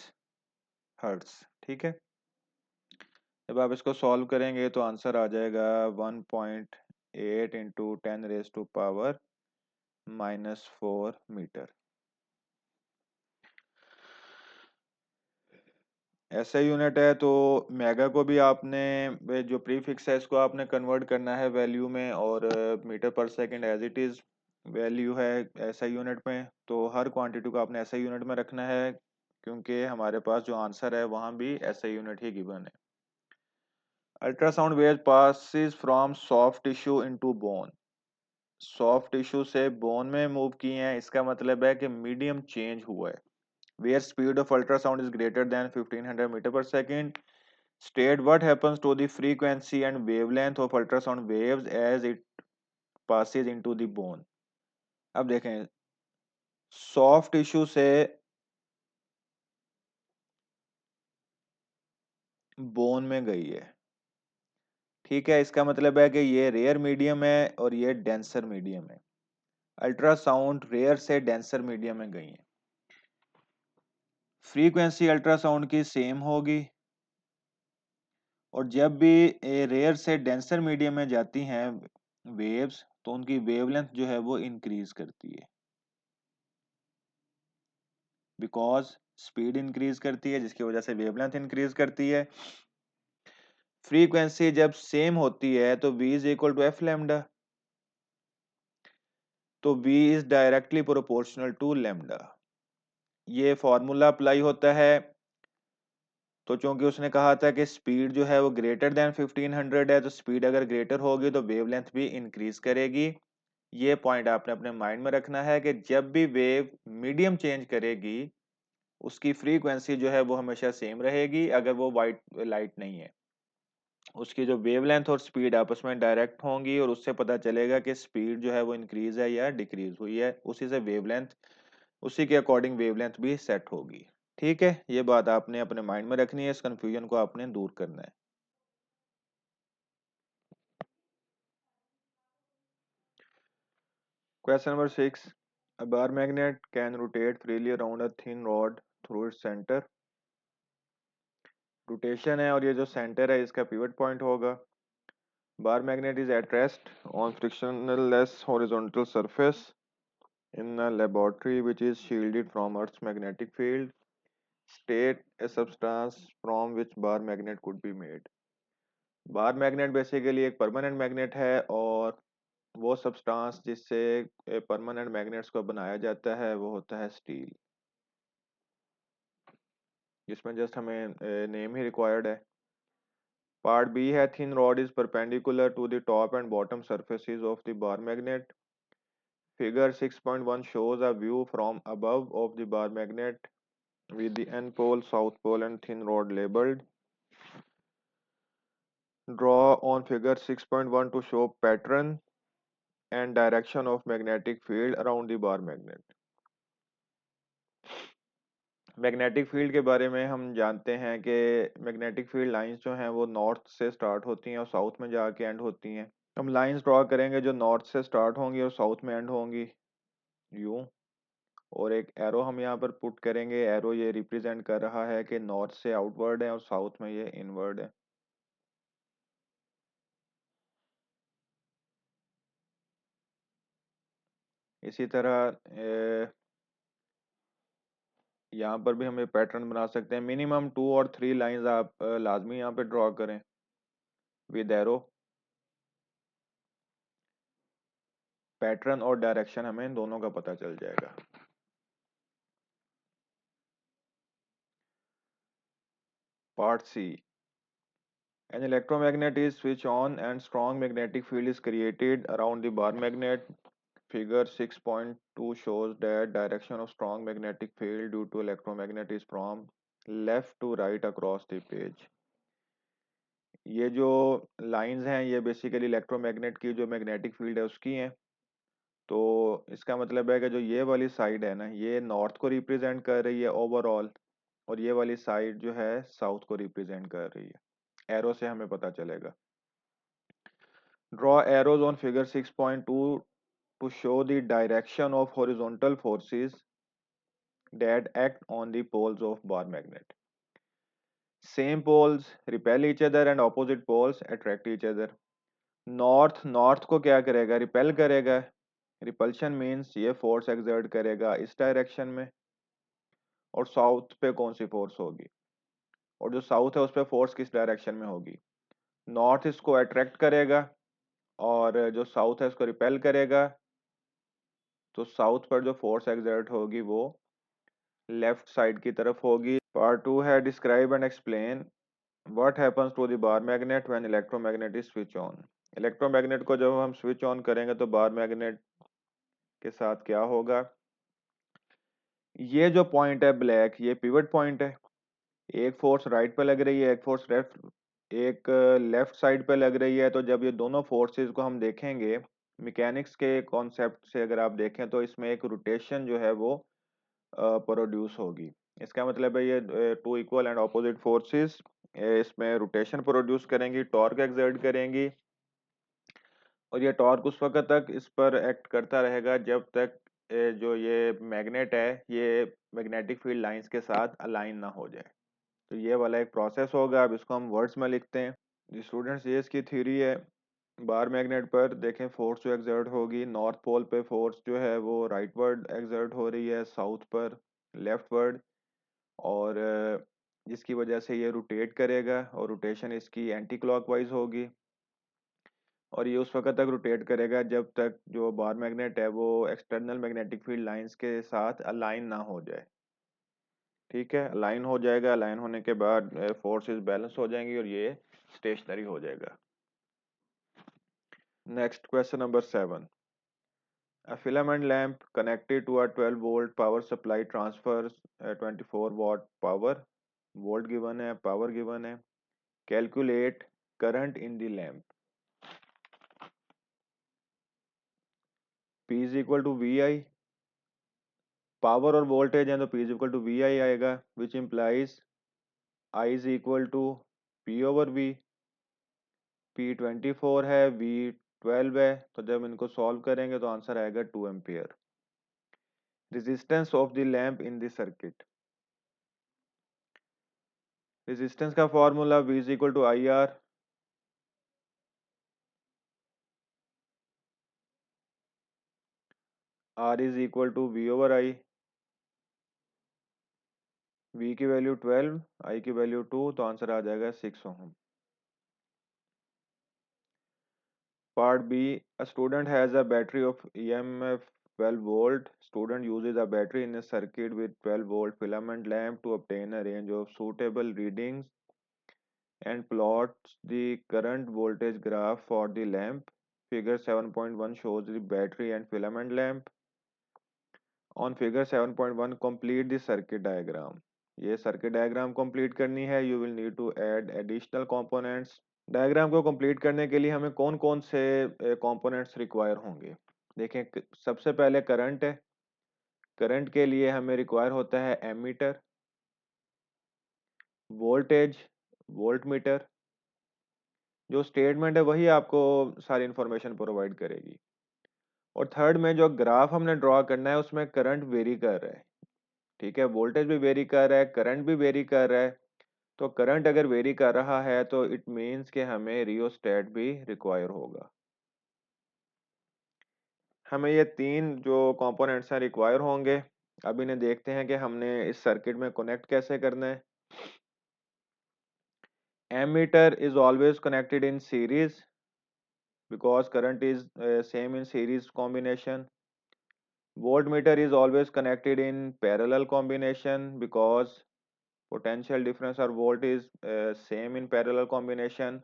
hertz. ठीक है, जब आप इसको सॉल्व करेंगे तो आंसर आ जाएगा 1.8 into 10 raise to power -4 metre. ऐसा यूनिट है तो मेगा को भी आपने जो प्रीफिक्स है इसको आपने कन्वर्ट करना है वैल्यू में, और metre per second as it is value है ऐसा यूनिट में, तो हर क्वांटिटी को आपने ऐसा यूनिट में रखना है क्योंकि हमारे पास जो आंसर है वहां भी ऐसा यूनिट ही गिवन है। Ultrasound wave passes from soft tissue into bone. Soft tissue से बोन में मूव किए हैं, इसका मतलब है कि मीडियम चेंज हुआ है। Where speed of ultrasound is greater than 1500 metre per second, state what happens to the frequency and wavelength of ultrasound waves as it passes into the bone. अब देखें, सॉफ्ट टिश्यू से बोन में गई है, ठीक है, इसका मतलब है कि ये रेयर मीडियम है और ये डेंसर मीडियम है। अल्ट्रासाउंड रेयर से डेंसर मीडियम में गई है, फ्रीक्वेंसी अल्ट्रासाउंड की सेम होगी, और जब भी रेयर से डेंसर मीडियम में जाती हैं वेव्स तो उनकी वेवलेंथ जो है वो इंक्रीज करती है, बिकॉज स्पीड इंक्रीज करती है जिसकी वजह से वेवलेंथ इंक्रीज करती है। फ्रीक्वेंसी जब सेम होती है तो v is equal to f lambda, तो v is directly proportional to lambda. ये फॉर्मूला अप्लाई होता है, तो चूंकि उसने कहा था कि स्पीड जो है वो ग्रेटर देन 1500 है, तो स्पीड अगर ग्रेटर होगी तो वेवलेंथ भी इंक्रीज करेगी। ये पॉइंट आपने अपने माइंड में रखना है कि जब भी वेव मीडियम चेंज करेगी उसकी फ्रीक्वेंसी जो है वो हमेशा सेम रहेगी, अगर वो वाइट लाइट नहीं है। उसकी जो वेवलेंथ और स्पीड आपस में डायरेक्ट होंगी और उससे पता चलेगा कि स्पीड जो है वो इंक्रीज है या डिक्रीज हुई है, उसी से वेवलेंथ, उसी के अकॉर्डिंग वेवलेंथ भी सेट होगी। ठीक है, ये बात आपने अपने माइंड में रखनी है, इस कंफ्यूजन को आपने दूर करना है। Question number 6, a bar magnet can rotate freely around a thin rod through its center। Rotation है और ये जो सेंटर है इसका पिवट पॉइंट होगा। Bar magnet is at rest on frictionless horizontal surface in a laboratory which is shielded from Earth's magnetic field। State a substance from which bar magnet could be made। Bar magnet basically एक परमानेंट मैग्नेट है, और वो सब्सटेंस जिससे परमानेंट मैग्नेट्स को बनाया जाता है वो होता है स्टील, जिसमें जस्ट हमें नेम ही रिक्वायर्ड है। पार्ट बी है, thin rod is perpendicular to the top and bottom surfaces of the bar magnet. Figure 6.1 shows a view from above of the bar magnet with the N pole, south pole and thin rod labeled। Draw on figure 6.1 to show pattern and direction of magnetic field around the bar magnet। Magnetic field के बारे में हम जानते हैं कि मैग्नेटिक फील्ड लाइंस जो हैं वो नॉर्थ से स्टार्ट होती हैं और साउथ में जाके एंड होती हैं। हम लाइंस ड्रॉ करेंगे जो नॉर्थ से स्टार्ट होंगी और साउथ में एंड होंगी, यूं, और एक एरो हम यहाँ पर पुट करेंगे। एरो ये रिप्रेजेंट कर रहा है कि नॉर्थ से आउटवर्ड है और साउथ में ये इनवर्ड है। इसी तरह यहाँ पर भी हम ये पैटर्न बना सकते हैं। मिनिमम 2 और 3 लाइंस आप लाजमी यहाँ पे ड्रॉ करें विद एरो। पैटर्न और डायरेक्शन हमें इन दोनों का पता चल जाएगा। Part C, an electromagnet is switched on and strong magnetic field is created around the bar magnet। Figure 6.2 shows that direction of strong magnetic field due to electromagnet is from left to right across the page। ये जो लाइंस हैं ये बेसिकली इलेक्ट्रोमैग्नेट की जो मैग्नेटिक फील्ड है उसकी हैं। तो इसका मतलब है कि जो ये वाली साइड है ना ये नॉर्थ को रिप्रेजेंट कर रही है ओवरऑल, और ये वाली साइड जो है साउथ को रिप्रेजेंट कर रही है। एरो से हमें पता चलेगा। Draw arrows on figure 6.2 to show the direction of horizontal forces that act on the poles of bar magnet। Same poles repel each other and opposite poles attract each other। North को क्या करेगा, रिपेल करेगा। रिपल्शन मीन्स ये फोर्स एक्सर्ट करेगा इस डायरेक्शन में, और साउथ पे कौन सी फोर्स होगी, और जो साउथ है उस पे फोर्स किस डायरेक्शन में होगी। नॉर्थ इसको अट्रैक्ट करेगा और जो साउथ है इसको रिपेल करेगा, तो साउथ पर जो फोर्स एक्सर्ट होगी वो लेफ्ट साइड की तरफ होगी। पार्ट 2 है, describe and explain what happens to the bar magnet when electromagnet is switch on. Electromagnet को जब हम स्विच ऑन करेंगे तो बार मैग्नेट के साथ क्या होगा, ये जो पॉइंट है ब्लैक, ये पिवट पॉइंट है। एक फोर्स राइट पे लग रही है, एक फोर्स एक लेफ्ट साइड पे लग रही है। तो जब ये दोनों फोर्सेस को हम देखेंगे मैकेनिक्स के कॉन्सेप्ट से, अगर आप देखें तो इसमें एक रोटेशन जो है वो प्रोड्यूस होगी। इसका मतलब है ये two equal and opposite forces इसमें रोटेशन प्रोड्यूस करेंगी, टॉर्क एक्सर्ट करेंगी। और ये टॉर्क उस वक्त तक इस पर एक्ट करता रहेगा जब तक जो ये मैग्नेट है ये मैग्नेटिक फील्ड लाइंस के साथ अलाइन ना हो जाए। तो ये वाला एक प्रोसेस होगा। अब इसको हम वर्ड्स में लिखते हैं। जी स्टूडेंट्स, ये इसकी थ्योरी है। बार मैग्नेट पर देखें फोर्स जो एक्सर्ट होगी, नॉर्थ पोल पे फोर्स जो है वो राइटवर्ड एक्सर्ट हो रही है, साउथ पर लेफ्टवर्ड। और जिसकी वजह से ये रोटेट करेगा और रोटेशन इसकी एंटी क्लॉकवाइज होगी। और ये उस वक्त तक रोटेट करेगा जब तक जो बार मैग्नेट है वो एक्सटर्नल मैग्नेटिक फील्ड लाइंस के साथ अलाइन ना हो जाए। ठीक है, अलाइन हो जाएगा, अलाइन होने के बाद फोर्सेस बैलेंस हो जाएंगी और ये स्टेशनरी हो जाएगा। Next question number 7। A filament lamp connected to a 12 volt power supply transfers 24 watt power. Volt given है, power given है। Calculate current in the lamp. P is equal to VI। Power और वोल्टेज है तो P is equal to VI आएगा, which implies I is equal to P over V। P 24 है, V 12 है, तो जब इनको सॉल्व करेंगे तो आंसर आएगा 2 ampere. Resistance of the lamp in the circuit. Resistance का formula V is equal to IR। R is equal to V over I। V की वैल्यू 12, I की वैल्यू 2, तो आंसर आ जाएगा 6 ohm. Part B, a student has a battery of EMF 12 volt. Student uses a battery in a circuit with 12 volt filament lamp to obtain a range of suitable readings and plots the current voltage graph for the lamp. Figure 7.1 shows the battery and filament lamp. On figure 7.1 complete the circuit diagram. ये सर्किट डायग्राम कंप्लीट करनी है। You will need to add additional components. Diagram को कंप्लीट करने के लिए हमें कौन कौन से कंपोनेंट्स रिक्वायर होंगे। देखें, सबसे पहले करंट है। करंट के लिए हमें रिक्वायर होता है एमीटर, वोल्टेज, वोल्ट मीटर। जो स्टेटमेंट है वही आपको सारी इंफॉर्मेशन प्रोवाइड करेगी। और थर्ड में जो ग्राफ हमने ड्रॉ करना है उसमें करंट वेरी कर रहा है। ठीक है, वोल्टेज भी वेरी कर रहा है, करंट भी वेरी कर रहा है। तो करंट अगर वेरी कर रहा है तो इट मीन्स कि हमें रियोस्टेट भी रिक्वायर होगा। हमें ये तीन जो कंपोनेंट्स हैं रिक्वायर होंगे। अब इन्हें देखते हैं कि हमने इस सर्किट में कनेक्ट कैसे करना है। Ammeter is always connected in series because current is same in series combination. Voltmeter is always connected in parallel combination because potential difference or volt is same in parallel combination.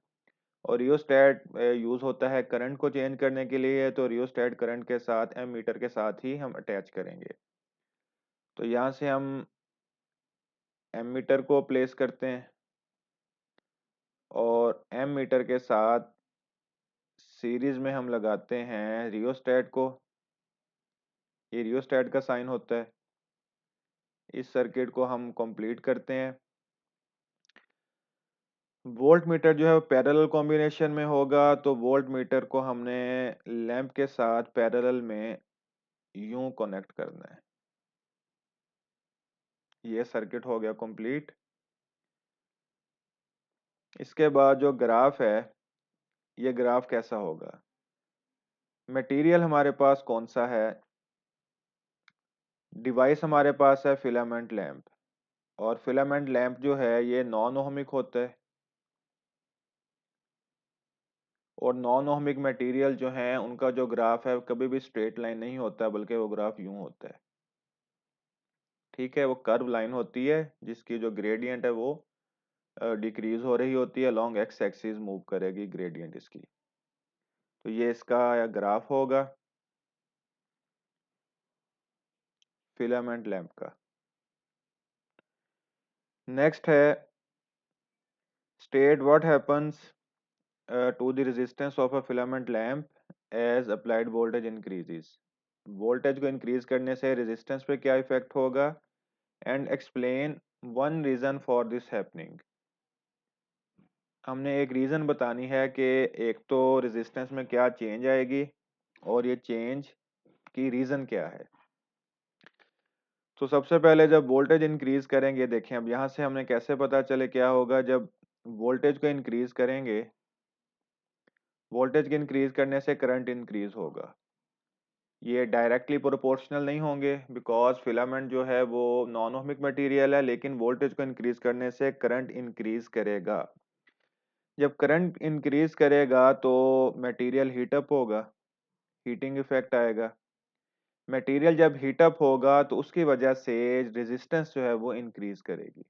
और रियोस्टेट यूज होता है करंट को चेंज करने के लिए, तो रियोस्टेट करंट के साथ एमीटर के साथ ही हम अटैच करेंगे। तो यहाँ से हम एमीटर को प्लेस करते हैं और एमीटर के साथ सीरीज में हम लगाते हैं रियोस्टेट को। ये रियोस्टेट का साइन होता है। इस सर्किट को हम कंप्लीट करते हैं। वोल्ट मीटर जो है पैरेलल कॉम्बिनेशन में होगा, तो वोल्ट मीटर को हमने लैंप के साथ पैरेलल में यूं कनेक्ट करना है। ये सर्किट हो गया कंप्लीट। इसके बाद जो ग्राफ है, ये ग्राफ कैसा होगा। मटेरियल हमारे पास कौन सा है, डिवाइस हमारे पास है फिलामेंट लैंप। और फिलामेंट लैंप जो है ये नॉन ओहमिक होता है। और नॉन ओहमिक मटेरियल जो है उनका जो ग्राफ है कभी भी स्ट्रेट लाइन नहीं होता, बल्कि वो ग्राफ यूं होता है। ठीक है, वो कर्व लाइन होती है जिसकी जो ग्रेडियंट है वो डिक्रीज हो रही होती है, लॉन्ग एक्स एक्सिस मूव करेगी ग्रेडियंट इसकी। तो ये इसका ग्राफ होगा फिलामेंट लैंप का। नेक्स्ट है state what happens to the resistance of a filament lamp as applied voltage increases. Voltage को इंक्रीज करने से रेजिस्टेंस पे क्या इफेक्ट होगा, and explain one reason for this happening. हमने एक रीजन बतानी है कि एक तो रेजिस्टेंस में क्या चेंज आएगी और ये चेंज की रीजन क्या है। तो सबसे पहले जब वोल्टेज इंक्रीज करेंगे, देखें अब यहाँ से हमने कैसे पता चले क्या होगा। जब वोल्टेज को इंक्रीज करेंगे, वोल्टेज के इंक्रीज करने से करंट इंक्रीज होगा। ये डायरेक्टली प्रोपोर्शनल नहीं होंगे, बिकॉज फिलामेंट जो है वो नॉन ओहमिक मटेरियल है, लेकिन वोल्टेज को इंक्रीज करने से करंट इंक्रीज करेगा। जब करंट इंक्रीज करेगा तो मटेरियल हीटअप होगा, हीटिंग इफेक्ट आएगा। मटेरियल जब हीटअप होगा तो उसकी वजह से रेजिस्टेंस जो है वो इंक्रीज करेगी।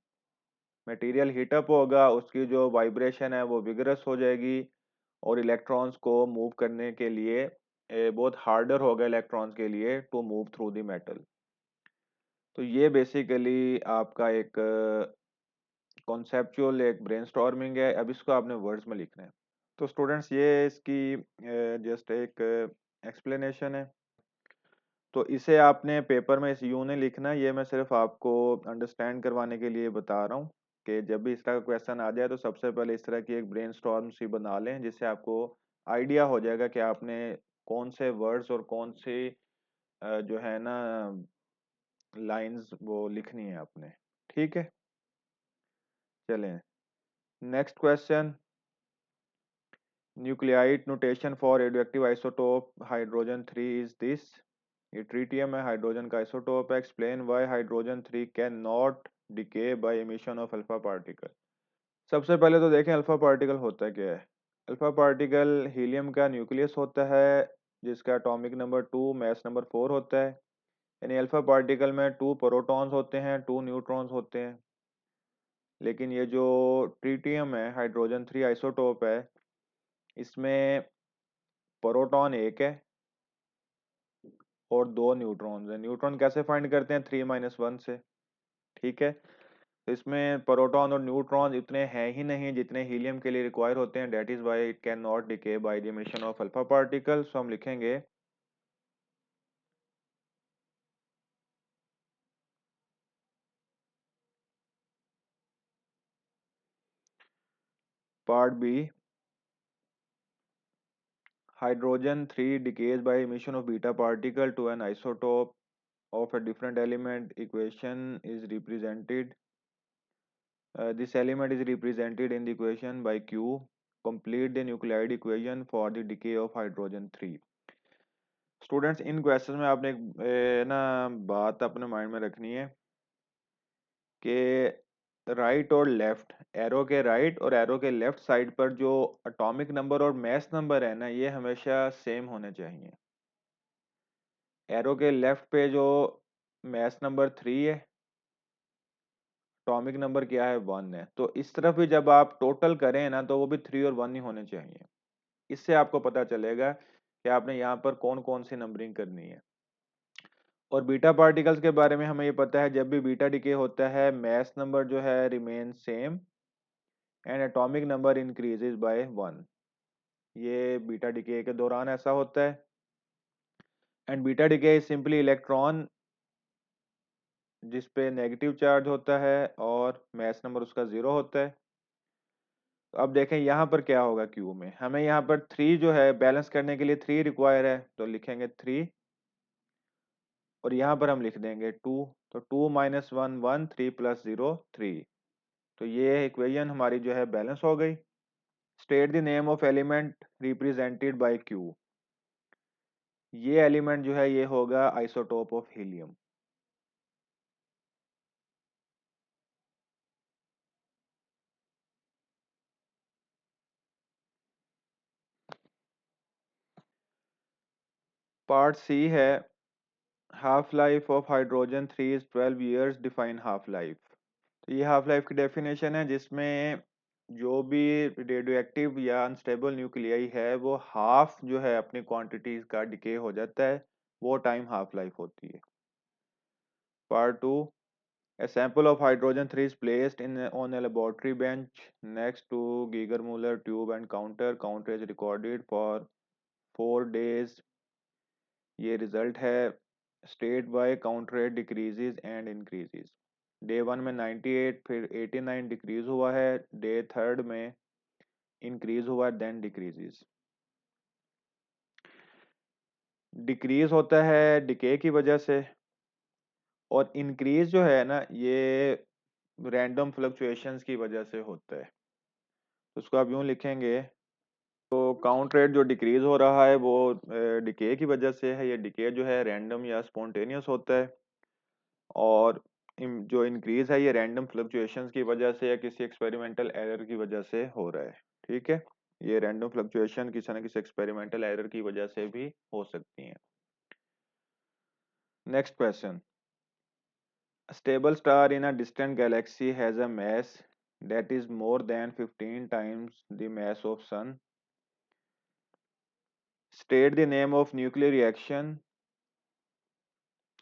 मटेरियल हीटअप होगा, उसकी जो वाइब्रेशन है वो विगरस हो जाएगी और इलेक्ट्रॉन्स को मूव करने के लिए बहुत हार्डर होगा इलेक्ट्रॉन्स के लिए to move through the metal. तो ये बेसिकली आपका एक कॉन्सेप्चुअल एक ब्रेनस्टॉर्मिंग है। अब इसको आपने वर्ड्स में लिखना है। तो स्टूडेंट्स ये इसकी जस्ट एक एक्सप्लेनेशन है। तो इसे आपने पेपर में इस यूं नहीं लिखना, ये मैं सिर्फ आपको अंडरस्टैंड करवाने के लिए बता रहा हूँ कि जब भी इस तरह का क्वेश्चन आ जाए तो सबसे पहले इस तरह की एक ब्रेनस्टॉर्म सी बना लें, जिससे आपको आइडिया हो जाएगा कि आपने कौन से वर्ड्स और कौन सी जो है ना लाइंस वो लिखनी है आपने। ठीक है, चलें next question. Nuclide notation for radioactive isotope hydrogen 3 is this. ये ट्रीटियम है, हाइड्रोजन का आइसोटोप है। Explain why hydrogen 3 can not decay by emission of alpha particle. सबसे पहले तो देखें अल्फा पार्टिकल होता क्या है। अल्फा पार्टिकल हीलियम का न्यूक्लियस होता है, जिसका एटॉमिक नंबर 2 मास नंबर 4 होता है। यानी अल्फा पार्टिकल में 2 प्रोटॉन्स होते हैं, 2 न्यूट्रॉन्स होते हैं। लेकिन ये जो ट्रीटियम है, हाइड्रोजन 3 आइसोटोप है, इसमें प्रोटॉन एक है और 2 न्यूट्रॉन्स हैं। न्यूट्रॉन कैसे फाइंड करते हैं, 3 - 1 से। ठीक है, तो इसमें प्रोटॉन और न्यूट्रॉन इतने हैं ही नहीं जितने हीलियम के लिए रिक्वायर होते हैं। That is why it can not decay by the emission of alpha particle. So हम लिखेंगे part B, hydrogen 3 decays by emission of beta particle to an isotope of a different element. Equation is represented. This element is represented in the equation by Q. Complete the nuclide equation for the decay of hydrogen 3. Students in question में आपने एक ना बात अपने माइंड में रखनी है कि राइट और लेफ्ट, एरो के राइट और एरो के लेफ्ट साइड पर जो एटॉमिक नंबर और मास नंबर है ना, ये हमेशा सेम होने चाहिए। एरो के लेफ्ट पे जो मास नंबर 3 है, एटॉमिक नंबर क्या है, 1 है। तो इस तरफ भी जब आप टोटल करें ना तो वो भी 3 और 1 ही होने चाहिए। इससे आपको पता चलेगा कि आपने यहाँ पर कौन कौन सी नंबरिंग करनी है। और बीटा पार्टिकल्स के बारे में हमें ये पता है, जब भी बीटा डिके होता है मास नंबर जो है remain same and atomic number increases by 1। ये बीटा डिके के दौरान ऐसा होता है। And beta decay is simply electron जिस पे नेगेटिव चार्ज होता है और मास नंबर उसका 0 होता है। तो अब देखें यहाँ पर क्या होगा, क्यू में हमें यहाँ पर 3 जो है बैलेंस करने के लिए 3 रिक्वायर है, तो लिखेंगे 3 और यहाँ पर हम लिख देंगे 2। तो 2 - 1 1, 3 + 0 3। तो ये इक्वेशन हमारी जो है बैलेंस हो गई। State the name of element represented by Q. ये एलिमेंट जो है ये होगा isotope of helium. Part C है half life of hydrogen 3 is 12 years, define half life. तो ये हाफ लाइफ की डेफिनेशन है, जिसमें जो भी रेडियो एक्टिव या अनस्टेबल न्यूक्लियाई है वो हाफ जो है अपनी क्वांटिटीज का डिके हो जाता है, वो टाइम हाफ लाइफ होती है। Part two, a sample of hydrogen 3 is placed on a laboratory bench next to Geiger-Müller tube and counter. Counter is recorded for 4 days. ये रिजल्ट है state by counter rate decreases and increases. Day 1 में 98, फिर 89 डिक्रीज हुआ है, डे 3 में इंक्रीज हुआ, देन डिक्रीजेज। डिक्रीज होता है डिके की वजह से, और इंक्रीज जो है ना ये रैंडम फ्लक्चुएशंस की वजह से होता है। तो उसको आप यूं लिखेंगे, तो काउंट रेट जो डिक्रीज हो रहा है वो डिके की वजह से है। ये डिके जो है रैंडम या स्पॉन्टेनियस होता है, और जो इंक्रीज है ये रैंडम फ्लक्चुएशंस की वजह से या किसी एक्सपेरिमेंटल एरर की वजह से हो रहा है। ठीक है, ये रैंडम फ्लक्चुएशन किसी न किसी एक्सपेरिमेंटल एरर की वजह से भी हो सकती हैं। Next question, stable star in a distant Galaxy has a mass that is more than 15 times the mass of sun. State the name of nuclear reaction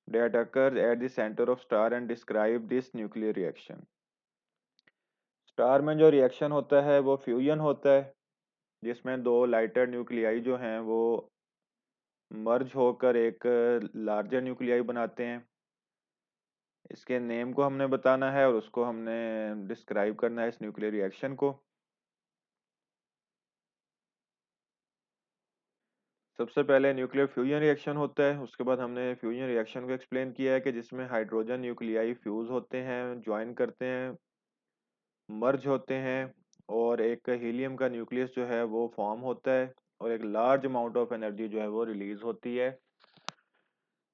that occurs at the center of star and describe this nuclear reaction. Star में जो रिएक्शन होता है वो फ्यूजन होता है, जिसमें दो लाइटर न्यूक्लियाई जो हैं वो मर्ज होकर एक लार्जर न्यूक्लियाई बनाते हैं। इसके नेम को हमने बताना है और उसको हमने डिस्क्राइब करना है इस न्यूक्लियर रिएक्शन को। सबसे पहले न्यूक्लियर फ्यूजन रिएक्शन होता है, उसके बाद हमने फ्यूजन रिएक्शन को एक्सप्लेन किया है कि जिसमें हाइड्रोजन न्यूक्लियाई फ्यूज होते हैं, ज्वाइन करते हैं, मर्ज होते हैं, और एक हीलियम का न्यूक्लियस जो है वो फॉर्म होता है, और एक लार्ज अमाउंट ऑफ एनर्जी जो है वो रिलीज होती है।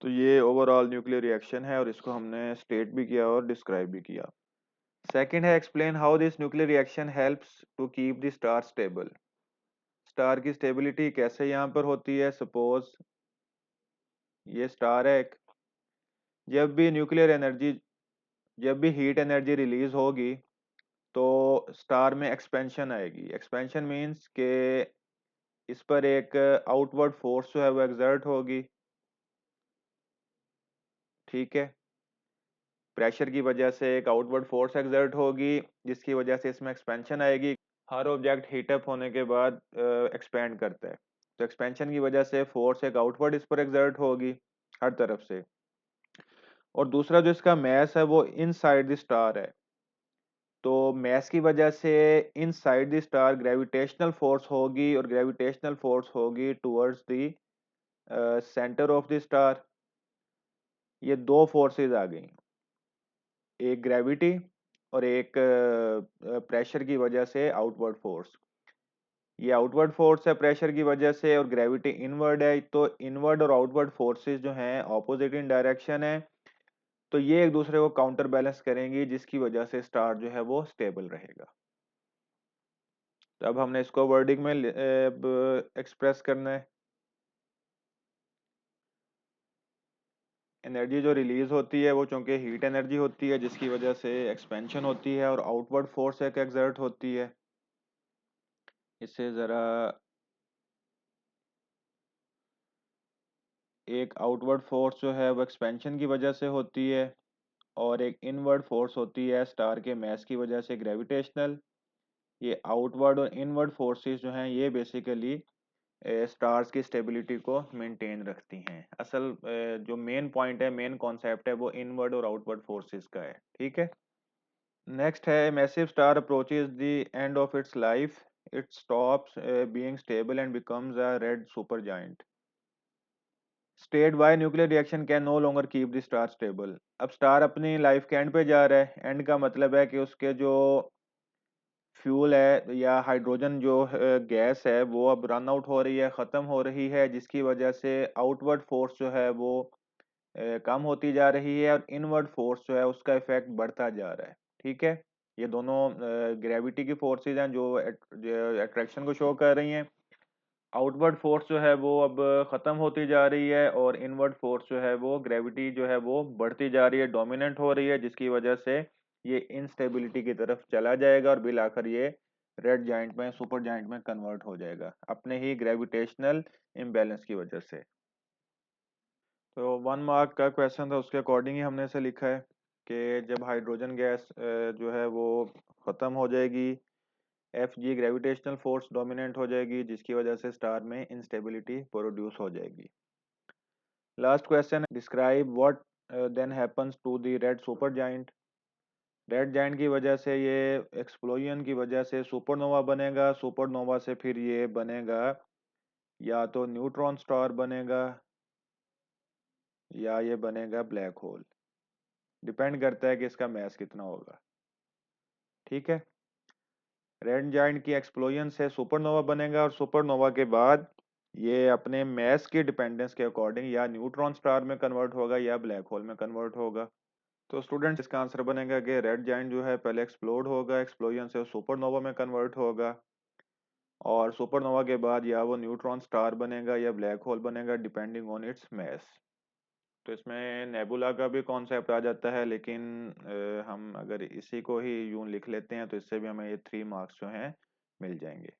तो ये ओवरऑल न्यूक्लियर रिएक्शन है, और इसको हमने स्टेट भी किया और डिस्क्राइब भी किया। सेकंड है, explain how this nuclear reaction helps to keep the star stable. Star की स्टेबिलिटी कैसे यहाँ पर होती है। सपोज ये स्टार है एक, जब भी न्यूक्लियर एनर्जी, जब भी हीट एनर्जी रिलीज होगी तो स्टार में एक्सपेंशन आएगी। एक्सपेंशन मींस के इस पर एक आउटवर्ड फोर्स जो है वो एक्सर्ट होगी। ठीक है, प्रेशर की वजह से एक आउटवर्ड फोर्स एक्सर्ट होगी, जिसकी वजह से इसमें एक्सपेंशन आएगी। हर ऑब्जेक्ट हीटअप होने के बाद एक्सपेंड करता है, तो एक्सपेंशन की वजह से फोर्स एक आउटवर्ड इस पर एक्सर्ट होगी हर तरफ से। और दूसरा जो इसका मैस है वो इनसाइड द स्टार है, तो मैस की वजह से inside the star gravitational force होगी, और ग्रेविटेशनल फोर्स होगी towards the centre of the star. ये दो फोर्सेस आ गई, एक ग्रेविटी और एक प्रेशर की वजह से आउटवर्ड फोर्स। ये आउटवर्ड फोर्स है प्रेशर की वजह से, और ग्रेविटी इनवर्ड है, तो इनवर्ड और आउटवर्ड फोर्सेस जो हैं ऑपोजिट इन डायरेक्शन है, तो ये एक दूसरे को काउंटर बैलेंस करेंगी, जिसकी वजह से स्टार जो है वो स्टेबल रहेगा। तो अब हमने इसको वर्डिंग में एक्सप्रेस करना है। एनर्जी जो रिलीज होती है वो चूंकि हीट एनर्जी होती है, जिसकी वजह से एक्सपेंशन होती है, और आउटवर्ड फोर्स एक एक्सर्ट होती है। इससे ज़रा, एक आउटवर्ड फोर्स जो है वो एक्सपेंशन की वजह से होती है, और एक इनवर्ड फोर्स होती है स्टार के मैस की वजह से ग्रेविटेशनल। ये आउटवर्ड और इनवर्ड फोर्सेस जो हैं ये बेसिकली स्टार्स की स्टेबिलिटी को मेंटेन रखती हैं। असल जो मेन पॉइंट है, मेन कॉन्सेप्ट है, वो इनवर्ड और आउटवर्ड फोर्सेस का है। ठीक है, नेक्स्ट है, massive star approaches the end of its life, it stops being stable and becomes a red super giant. State why nuclear reaction can no longer keep the star stable. अब स्टार अपनी लाइफ के एंड पे जा रहा है। एंड का मतलब है कि उसके जो फ्यूल है या हाइड्रोजन जो गैस है वो अब रन आउट हो रही है, ख़त्म हो रही है, जिसकी वजह से आउटवर्ड फोर्स जो है वो कम होती जा रही है, और इनवर्ड फोर्स जो है उसका इफेक्ट बढ़ता जा रहा है। ठीक है, ये दोनों ग्रेविटी की फोर्सेस हैं जो अट्रैक्शन को शो कर रही हैं। आउटवर्ड फोर्स जो है वो अब खत्म होती जा रही है, और इनवर्ड फोर्स जो है वो ग्रेविटी जो है वो बढ़ती जा रही है, डोमिनेंट हो रही है, जिसकी वजह से ये इनस्टेबिलिटी की तरफ चला जाएगा, और बिल आखिर ये रेड जाइंट में सुपर जाइंट में कन्वर्ट हो जाएगा अपने ही ग्रेविटेशनल इम्बैलेंस की वजह से। तो 1 मार्क का क्वेश्चन था, उसके अकॉर्डिंग ही हमने इसे लिखा है कि जब हाइड्रोजन गैस जो है वो ख़त्म हो जाएगी, F G gravitational force dominant हो जाएगी, जिसकी वजह से स्टार में इंस्टेबिलिटी प्रोड्यूस हो जाएगी। Last question, describe what then happens to the red super giant. Red giant की वजह से, ये एक्सप्लोजन की वजह से सुपरनोवा बनेगा। सुपरनोवा से फिर ये बनेगा या तो न्यूट्रॉन स्टार बनेगा या ये बनेगा ब्लैक होल। डिपेंड करता है कि इसका मास कितना होगा। ठीक है, रेड जाइंट की एक्सप्लोजन से सुपरनोवा बनेगा और सुपरनोवा के बाद ये अपने मास के डिपेंडेंस के अकॉर्डिंग या न्यूट्रॉन स्टार में कन्वर्ट होगा या ब्लैक होल में कन्वर्ट होगा। तो स्टूडेंट्स, इसका आंसर बनेगा कि रेड जाइंट जो है पहले एक्सप्लोड होगा, एक्सप्लोजन से सुपरनोवा में कन्वर्ट होगा और सुपरनोवा के बाद या वो न्यूट्रॉन स्टार बनेगा या ब्लैक होल बनेगा डिपेंडिंग ऑन इट्स मास। तो इसमें नेबुला का भी कॉन्सेप्ट आ जाता है, लेकिन हम अगर इसी को ही यूं लिख लेते हैं तो इससे भी हमें ये 3 मार्क्स जो हैं मिल जाएंगे।